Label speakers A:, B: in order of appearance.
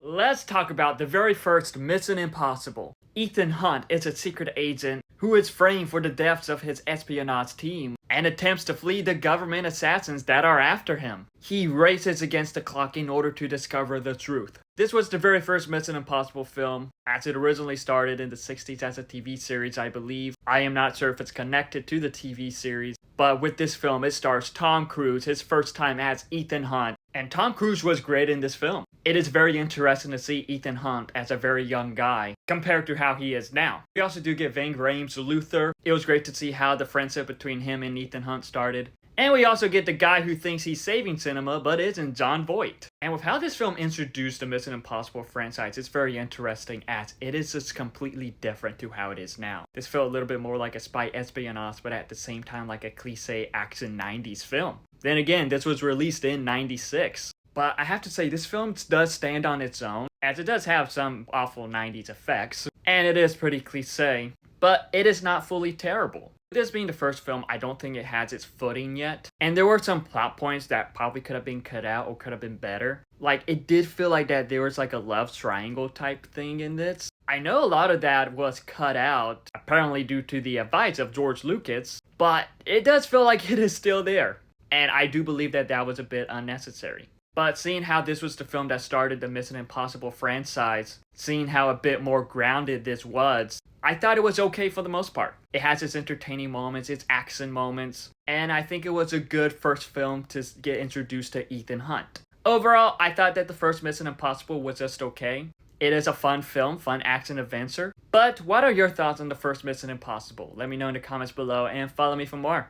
A: Let's talk about the very first Mission Impossible. Ethan Hunt is a secret agent who is framed for the deaths of his espionage team and attempts to flee the government assassins that are after him. He races against the clock in order to discover the truth. This was the very first Mission Impossible film, as it originally started in the 60s as a TV series, I believe. I am not sure if it's connected to the TV series, but with this film it stars Tom Cruise, his first time as Ethan Hunt, and Tom Cruise was great in this film. It is very interesting to see Ethan Hunt as a very young guy compared to how he is now. We also do get Ving Rhames' Luther. It was great to see how the friendship between him and Ethan Hunt started. And we also get the guy who thinks he's saving cinema but isn't, John Voight. And with how this film introduced the Mission Impossible franchise, it's very interesting as it is just completely different to how it is now. This felt a little bit more like a spy espionage, but at the same time like a cliche action 90s film. Then again, this was released in 96. But I have to say, this film does stand on its own, as it does have some awful 90s effects, and it is pretty cliche, but it is not fully terrible. This being the first film, I don't think it has its footing yet, and there were some plot points that probably could have been cut out or could have been better. Like, it did feel like that there was like a love triangle type thing in this. I know a lot of that was cut out, apparently due to the advice of George Lucas, but it does feel like it is still there, and I do believe that that was a bit unnecessary. But seeing how this was the film that started the Mission Impossible franchise, seeing how a bit more grounded this was, I thought it was okay for the most part. It has its entertaining moments, its action moments, and I think it was a good first film to get introduced to Ethan Hunt. Overall, I thought that the first Mission Impossible was just okay. It is a fun film, fun action adventure. But what are your thoughts on the first Mission Impossible? Let me know in the comments below and follow me for more.